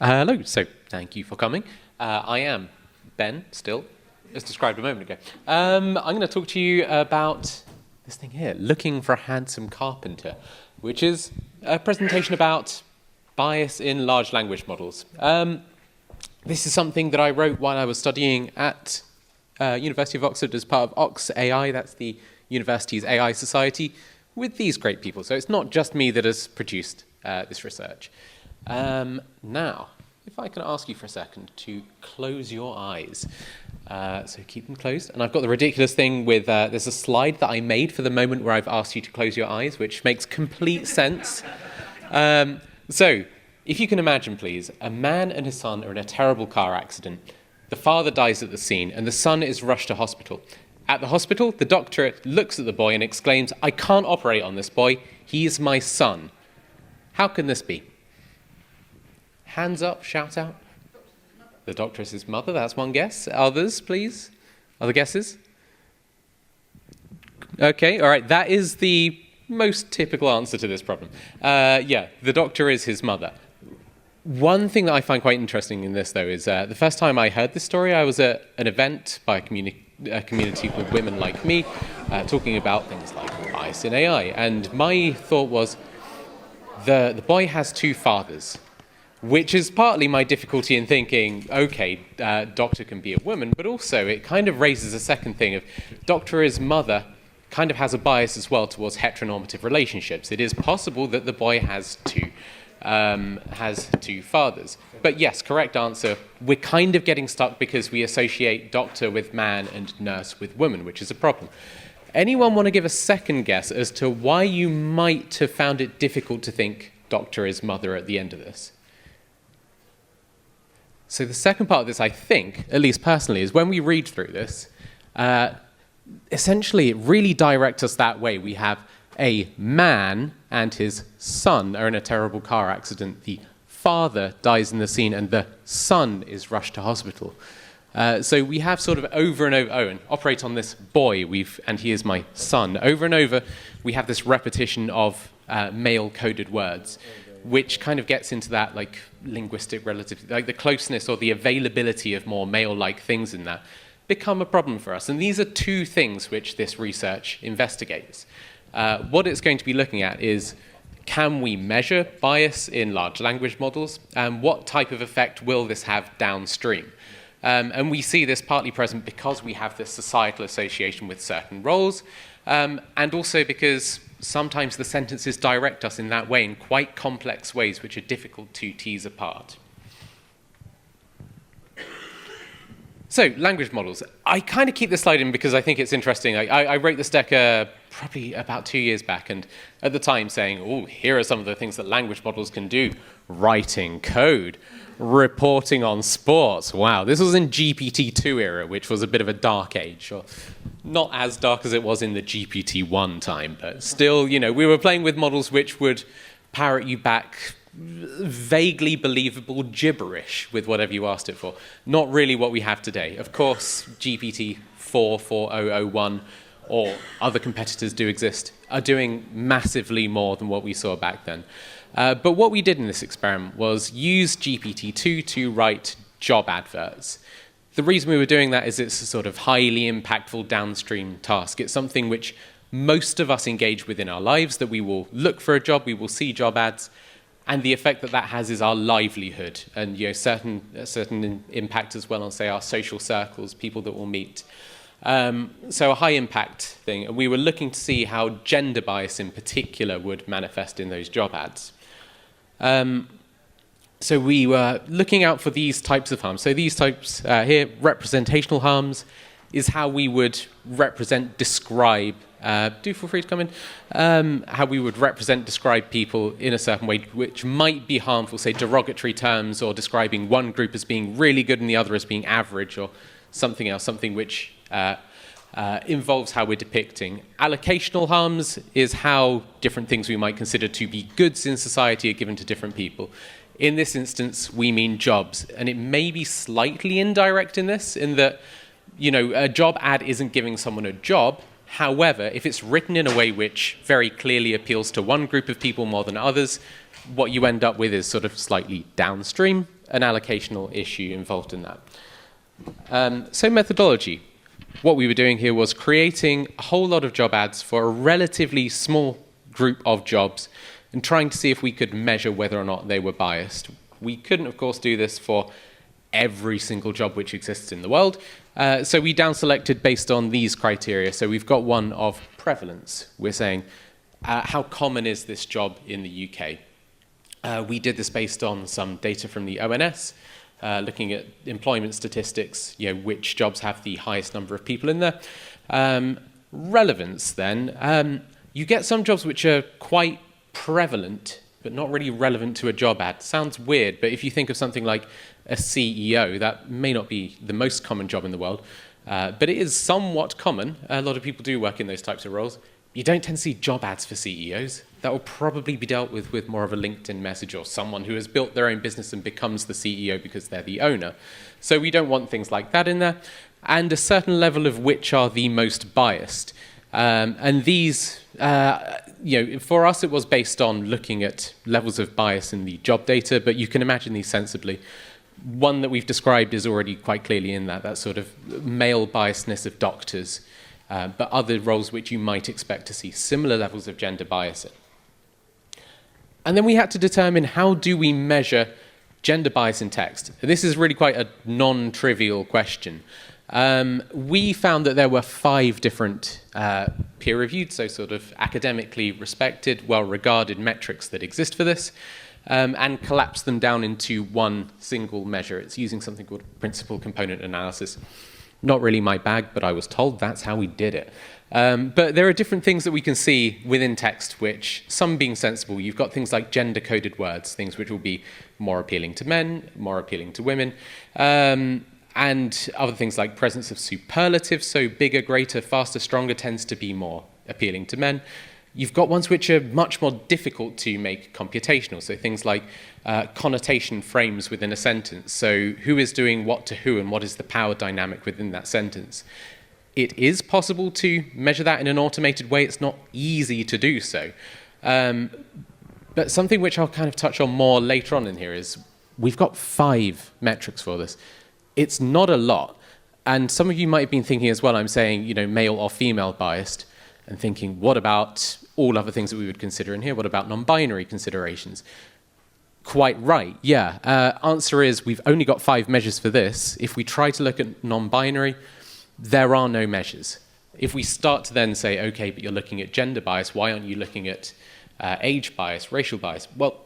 Hello, so thank you for coming. I am Ben, still, as described a moment ago. I'm going to talk to you about this thing here, Looking for a Handsome Carpenter, which is a presentation about bias in large language models. This is something that I wrote while I was studying at University of Oxford as part of Ox AI, that's the university's AI society, with these great people. So it's not just me that has produced this research. Now, if I can ask you for a second to close your eyes. So keep them closed. And I've got the ridiculous thing with, there's a slide that I made for the moment where I've asked you to close your eyes, which makes complete sense. So if you can imagine, please, a man and his son are in a terrible car accident. The father dies at the scene, and the son is rushed to hospital. At the hospital, the doctor looks at the boy and exclaims, "I can't operate on this boy. He is my son." How can this be? Hands up, shout out. The doctor is his mother, that's one guess. Others, please? Other guesses? Okay, all right, that is the most typical answer to this problem. Yeah, the doctor is his mother. One thing that I find quite interesting in this, though, is the first time I heard this story, I was at an event by a community with women like me, talking about things like bias in AI. And my thought was, the boy has two fathers, which is partly my difficulty in thinking, okay, doctor can be a woman, but also it kind of raises a second thing of doctor is mother kind of has a bias as well towards heteronormative relationships. It is possible that the boy has two fathers. But yes, correct answer, we're kind of getting stuck because we associate doctor with man and nurse with woman, which is a problem. Anyone want to give a second guess as to why you might have found it difficult to think doctor is mother at the end of this? So the second part of this, I think, at least personally, is when we read through this, essentially it really directs us that way. We have a man and his son are in a terrible car accident. The father dies in the scene and the son is rushed to hospital. So we have sort of over and over, and operate on this boy, and he is my son. Over and over, we have this repetition of male-coded words, which kind of gets into that like linguistic relativity, like the closeness or the availability of more male-like things in that become a problem for us. And these are two things which this research investigates. What it's going to be looking at is, can we measure bias in large language models? And what type of effect will this have downstream? And we see this partly present because we have this societal association with certain roles, and also because sometimes the sentences direct us in that way in quite complex ways which are difficult to tease apart. So, language models. I kind of keep this slide in because I think it's interesting. I wrote this deck probably about 2 years back, and at the time saying, oh, here are some of the things that language models can do. Writing code, reporting on sports. Wow, this was in GPT-2 era, which was a bit of a dark age. Or not as dark as it was in the GPT-1 time, but still, you know, we were playing with models which would parrot you back vaguely believable gibberish with whatever you asked it for. Not really what we have today. Of course, GPT 4.4001 or other competitors do exist, are doing massively more than what we saw back then. But what we did in this experiment was use GPT-2 to write job adverts. The reason we were doing that is it's a sort of highly impactful downstream task. It's something which most of us engage with in our lives, that we will look for a job, we will see job ads, and the effect that that has is our livelihood and, you know, certain impact as well on, say, our social circles, people that we'll meet. So a high impact thing. And we were looking to see how gender bias in particular would manifest in those job ads. So we were looking out for these types of harms. So these types here, representational harms, is how we would describe, do feel free to come in, how we would describe people in a certain way which might be harmful, say derogatory terms, or describing one group as being really good and the other as being average, or something else, something which involves how we're depicting. Allocational harms is how different things we might consider to be goods in society are given to different people. In this instance, we mean jobs, and it may be slightly indirect in this, in that, you know, a job ad isn't giving someone a job. However, if it's written in a way which very clearly appeals to one group of people more than others, what you end up with is sort of slightly downstream an allocational issue involved in that. So methodology. What we were doing here was creating a whole lot of job ads for a relatively small group of jobs and trying to see if we could measure whether or not they were biased. We couldn't, of course, do this for every single job which exists in the world. So we down selected based on these criteria. So we've got one of prevalence. We're saying, how common is this job in the UK? We did this based on some data from the ONS, looking at employment statistics, which jobs have the highest number of people in there. Relevance, then. You get some jobs which are quite prevalent, but not really relevant to a job ad. Sounds weird, but if you think of something like a CEO, that may not be the most common job in the world, but it is somewhat common. A lot of people do work in those types of roles. You don't tend to see job ads for CEOs. That will probably be dealt with more of a LinkedIn message or someone who has built their own business and becomes the CEO because they're the owner. So we don't want things like that in there. And a certain level of which are the most biased. And these, for us, it was based on looking at levels of bias in the job data, but you can imagine these sensibly. One that we've described is already quite clearly in that sort of male biasness of doctors, but other roles which you might expect to see similar levels of gender bias in. And then we had to determine, how do we measure gender bias in text? And this is really quite a non-trivial question. We found that there were 5 different peer-reviewed, so sort of academically respected, well-regarded metrics that exist for this, and collapsed them down into one single measure. It's using something called principal component analysis. Not really my bag, but I was told that's how we did it. But there are different things that we can see within text, which, some being sensible, you've got things like gender-coded words, things which will be more appealing to men, more appealing to women, and other things like presence of superlatives, so bigger, greater, faster, stronger tends to be more appealing to men. You've got ones which are much more difficult to make computational, so things like connotation frames within a sentence. So who is doing what to who and what is the power dynamic within that sentence? It is possible to measure that in an automated way. It's not easy to do so. But something which I'll kind of touch on more later on in here is we've got 5 metrics for this. It's not a lot. And some of you might have been thinking as well, I'm saying, male or female biased, and thinking, what about all other things that we would consider in here? What about non-binary considerations? Quite right, yeah. Answer is, we've only got 5 measures for this. If we try to look at non-binary, there are no measures. If we start to then say, okay, but you're looking at gender bias, why aren't you looking at age bias, racial bias? Well,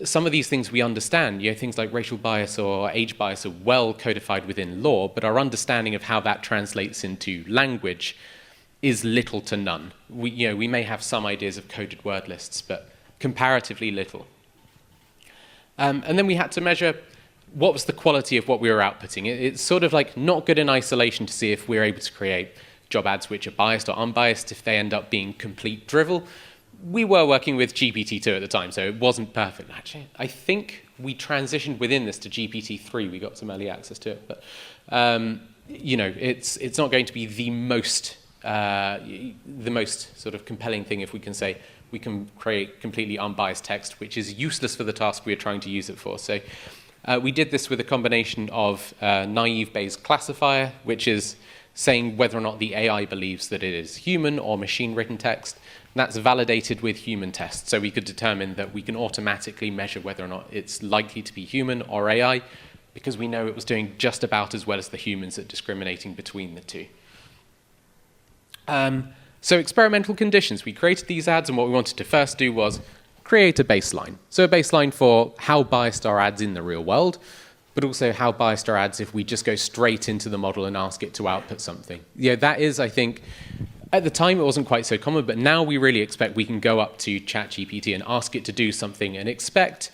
some of these things we understand. Things like racial bias or age bias are well codified within law, but our understanding of how that translates into language is little to none. We may have some ideas of coded word lists, but comparatively little. And then we had to measure what was the quality of what we were outputting. It's sort of like not good in isolation to see if we're able to create job ads which are biased or unbiased. If they end up being complete drivel, we were working with GPT-2 at the time, so it wasn't perfect. Actually, I think we transitioned within this to GPT-3. We got some early access to it, but it's not going to be the most sort of compelling thing if we can say we can create completely unbiased text, which is useless for the task we're trying to use it for. So we did this with a combination of naive Bayes classifier, which is saying whether or not the AI believes that it is human or machine-written text. And that's validated with human tests. So we could determine that we can automatically measure whether or not it's likely to be human or AI, because we know it was doing just about as well as the humans at discriminating between the two. So experimental conditions. We created these ads, and what we wanted to first do was create a baseline. So a baseline for how biased are ads in the real world, but also how biased are ads if we just go straight into the model and ask it to output something. That is, I think, at the time it wasn't quite so common, but now we really expect we can go up to ChatGPT and ask it to do something and expect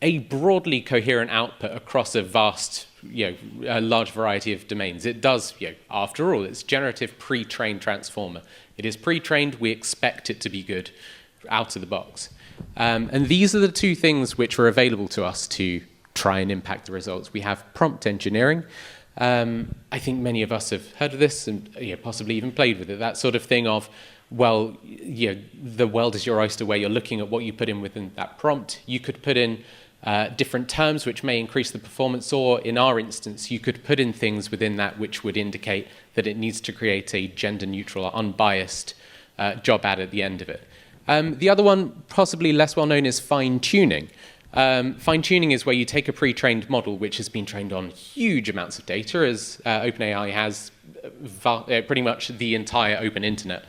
a broadly coherent output across a vast, a large variety of domains. It does, after all, it's generative pre-trained transformer. It is pre-trained, we expect it to be good out of the box. And these are the 2 things which are available to us to try and impact the results. We have prompt engineering. I think many of us have heard of this and possibly even played with it. That sort of thing of, well, the world is your oyster, where you're looking at what you put in within that prompt. You could put in different terms which may increase the performance, or in our instance, you could put in things within that which would indicate that it needs to create a gender-neutral or unbiased job ad at the end of it. The other one, possibly less well known, is fine-tuning. Fine-tuning is where you take a pre-trained model which has been trained on huge amounts of data, as OpenAI has pretty much the entire open internet,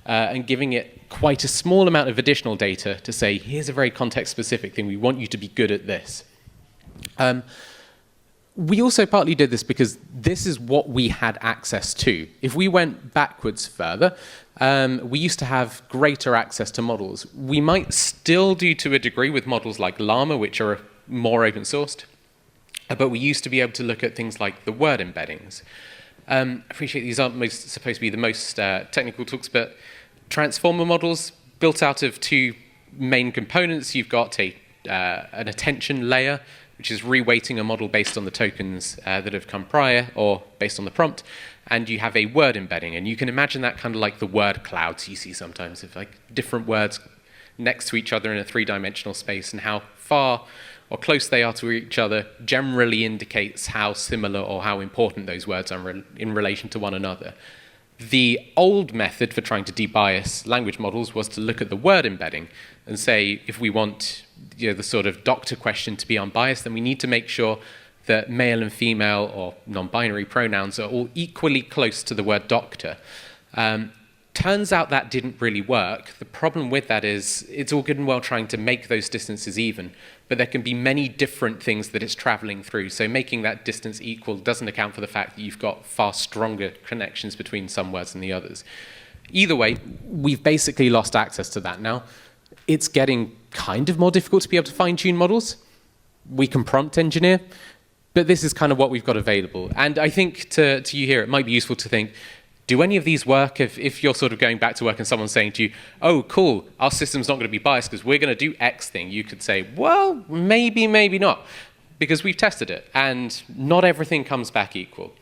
and giving it quite a small amount of additional data to say, here's a very context-specific thing, we want you to be good at this. We also partly did this because this is what we had access to. If we went backwards further, we used to have greater access to models. We might still do to a degree with models like Llama, which are more open sourced, but we used to be able to look at things like the word embeddings. I appreciate these aren't supposed to be the most technical talks, but transformer models built out of two main components. You've got an attention layer, which is reweighting a model based on the tokens that have come prior or based on the prompt, and you have a word embedding. And you can imagine that kind of like the word clouds you see sometimes, of like different words next to each other in a three-dimensional space, and how far or close they are to each other generally indicates how similar or how important those words are in relation to one another. The old method for trying to debias language models was to look at the word embedding and say, if we want the sort of doctor question to be unbiased, then we need to make sure that male and female or non-binary pronouns are all equally close to the word doctor. Turns out that didn't really work. The problem with that is it's all good and well trying to make those distances even, but there can be many different things that it's traveling through. So making that distance equal doesn't account for the fact that you've got far stronger connections between some words and the others. Either way, we've basically lost access to that now. It's getting kind of more difficult to be able to fine-tune models. We can prompt engineer, but this is kind of what we've got available. And I think to you here, it might be useful to think, do any of these work? If you're sort of going back to work and someone's saying to you, oh, cool, our system's not going to be biased because we're going to do X thing, you could say, well, maybe, maybe not, because we've tested it, and not everything comes back equal.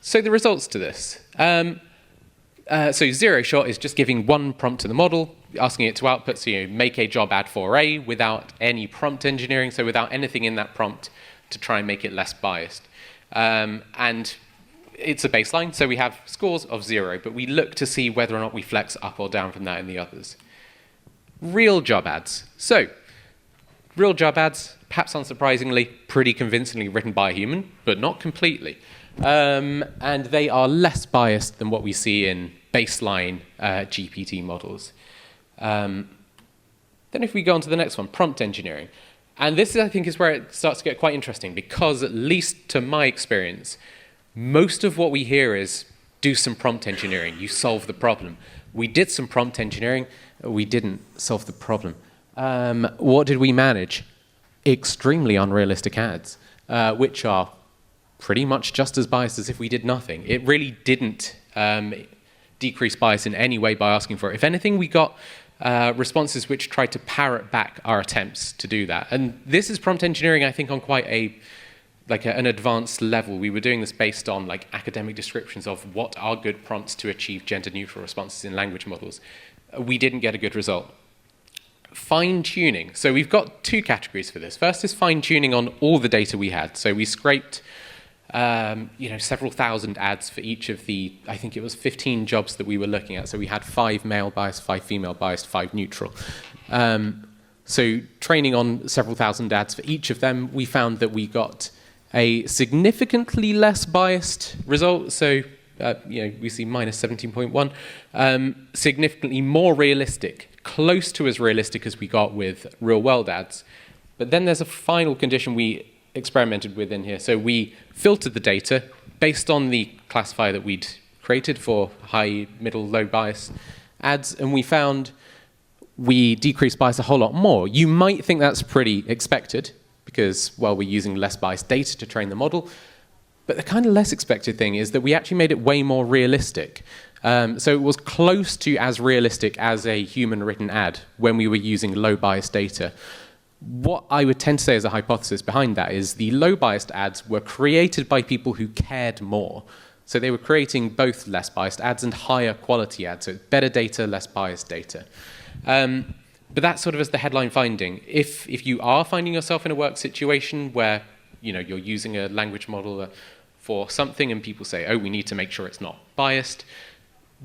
So the results to this. So zero shot is just giving one prompt to the model, asking it to output, so make a job ad for A without any prompt engineering, so without anything in that prompt to try and make it less biased. And it's a baseline, so we have scores of 0, but we look to see whether or not we flex up or down from that in the others. Real job ads. So, real job ads, perhaps unsurprisingly, pretty convincingly written by a human, but not completely. And they are less biased than what we see in baseline GPT models. Then if we go on to the next one, prompt engineering. And this, I think, is where it starts to get quite interesting, because at least to my experience, most of what we hear is, do some prompt engineering, you solve the problem. We did some prompt engineering, we didn't solve the problem. What did we manage? Extremely unrealistic ads, which are pretty much just as biased as if we did nothing. It really didn't decrease bias in any way by asking for it. If anything, we got responses which tried to parrot back our attempts to do that. And this is prompt engineering, I think, on quite an advanced level. We were doing this based on academic descriptions of what are good prompts to achieve gender-neutral responses in language models. We didn't get a good result. Fine-tuning. So we've got two categories for this. First is fine-tuning on all the data we had. So we scraped several thousand ads for each of the, I think it was 15 jobs that we were looking at. So we had 5 male biased, 5 female biased, 5 neutral. So training on several thousand ads for each of them, we found that we got a significantly less biased result. So we see minus 17.1, significantly more realistic, close to as realistic as we got with real-world ads. But then there's a final condition we experimented with in here. So we filtered the data based on the classifier that we'd created for high, middle, low bias ads, and we found we decreased bias a whole lot more. You might think that's pretty expected because, well, we're using less biased data to train the model. But the kind of less expected thing is that we actually made it way more realistic. So it was close to as realistic as a human-written ad when we were using low-biased data. What I would tend to say as a hypothesis behind that is the low-biased ads were created by people who cared more. So they were creating both less biased ads and higher quality ads, so better data, less biased data. But that's sort of as the headline finding. If you are finding yourself in a work situation where you're using a language model for something and people say, oh, we need to make sure it's not biased,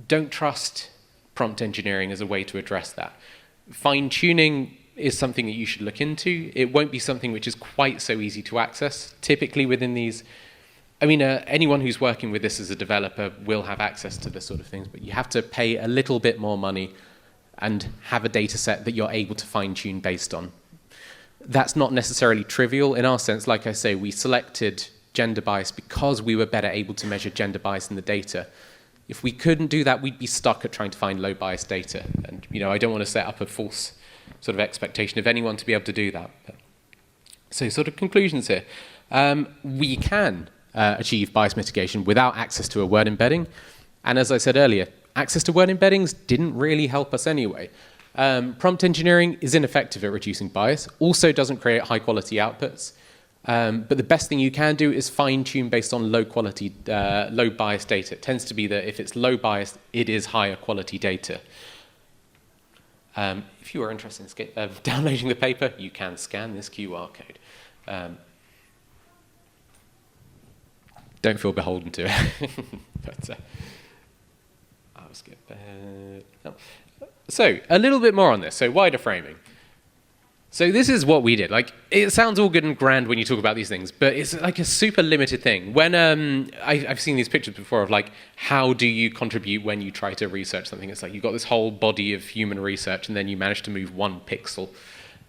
don't trust prompt engineering as a way to address that. Fine-tuning is something that you should look into. It won't be something which is quite so easy to access. Typically within these, anyone who's working with this as a developer will have access to this sort of things, but you have to pay a little bit more money and have a data set that you're able to fine-tune based on. That's not necessarily trivial. In our sense, like I say, we selected gender bias because we were better able to measure gender bias in the data. If we couldn't do that, we'd be stuck at trying to find low bias data. And I don't want to set up a false sort of expectation of anyone to be able to do that. So sort of conclusions here. We can achieve bias mitigation without access to a word embedding. And as I said earlier, access to word embeddings didn't really help us anyway. Prompt engineering is ineffective at reducing bias, also doesn't create high quality outputs. But the best thing you can do is fine tune based on low bias data. It tends to be that if it's low bias, it is higher quality data. If you are interested in downloading the paper, you can scan this QR code. Don't feel beholden to it. But, I'll skip ahead. No. So, a little bit more on this. So, wider framing. So this is what we did. Like, it sounds all good and grand when you talk about these things, but it's like a super limited thing. When I've seen these pictures before of like, how do you contribute when you try to research something? It's like you've got this whole body of human research, and then you manage to move 1 pixel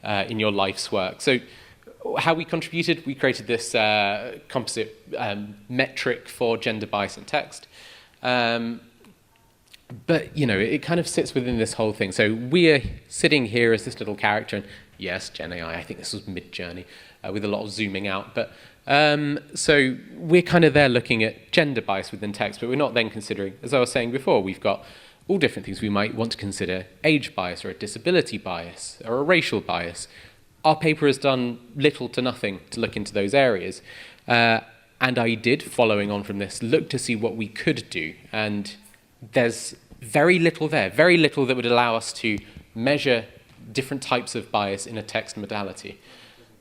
in your life's work. So how we contributed, we created this composite metric for gender bias in text. But, it kind of sits within this whole thing. So we're sitting here as this little character, and yes, Gen AI, I think this was mid-journey with a lot of zooming out. But so we're kind of there looking at gender bias within text, but we're not then considering, as I was saying before, we've got all different things we might want to consider: age bias or a disability bias or a racial bias. Our paper has done little to nothing to look into those areas. And I did, following on from this, look to see what we could do. And there's very little there, very little that would allow us to measure different types of bias in a text modality.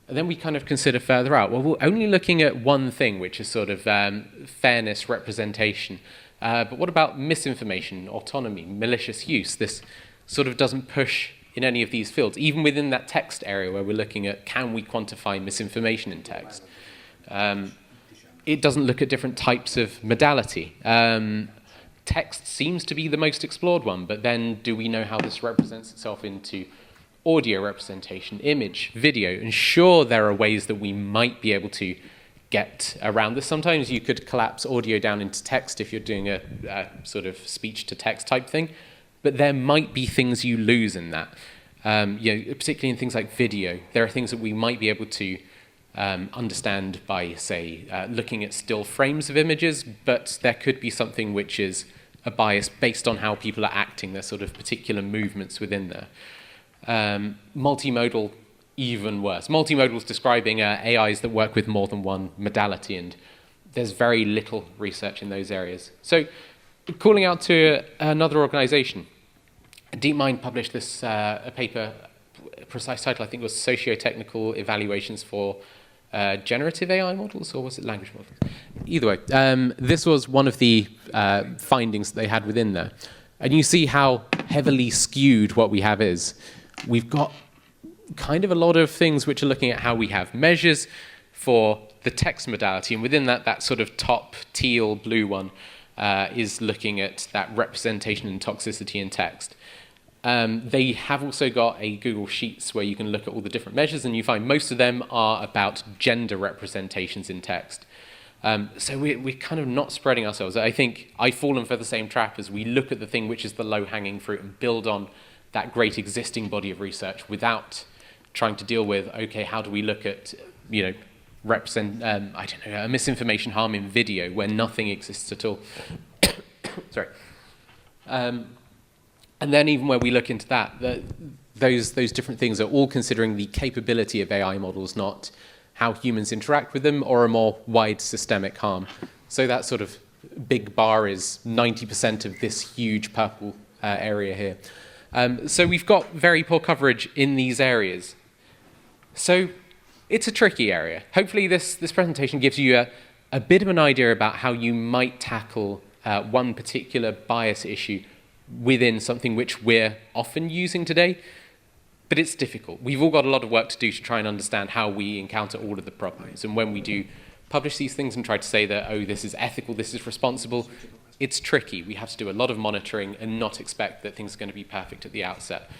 And then we kind of consider further out, well, we're only looking at one thing, which is sort of fairness, representation. But what about misinformation, autonomy, malicious use? This sort of doesn't push in any of these fields, even within that text area where we're looking at, can we quantify misinformation in text? It doesn't look at different types of modality. Text seems to be the most explored one, but then do we know how this represents itself into audio representation, image, video? And sure, there are ways that we might be able to get around this. Sometimes you could collapse audio down into text if you're doing a sort of speech-to-text type thing, but there might be things you lose in that. Particularly in things like video, there are things that we might be able to understand by, say, looking at still frames of images, but there could be something which is a bias based on how people are acting, their sort of particular movements within there. Multimodal, even worse. Multimodal is describing AIs that work with more than one modality, and there's very little research in those areas. So, calling out to another organization, DeepMind published this a paper, a precise title I think was Socio-Technical Evaluations for Generative AI Models, or was it language models? Either way, this was one of the findings that they had within there. And you see how heavily skewed what we have is. We've got kind of a lot of things which are looking at how we have measures for the text modality, and within that, that sort of top teal blue one is looking at that representation and toxicity in text. They have also got a Google Sheets where you can look at all the different measures, and you find most of them are about gender representations in text. So we're kind of not spreading ourselves. I think I've fallen for the same trap as we look at the thing which is the low-hanging fruit and build on that great existing body of research without trying to deal with, okay, how do we look at, a misinformation harm in video where nothing exists at all. Sorry. And then even where we look into that, those different things are all considering the capability of AI models, not how humans interact with them or a more wide systemic harm. So that sort of big bar is 90% of this huge purple area here. So we've got very poor coverage in these areas. So it's a tricky area. Hopefully this presentation gives you a bit of an idea about how you might tackle one particular bias issue within something which we're often using today. But it's difficult. We've all got a lot of work to do to try and understand how we encounter all of the problems. And when we do publish these things and try to say that, oh, this is ethical, this is responsible, it's tricky. We have to do a lot of monitoring and not expect that things are going to be perfect at the outset.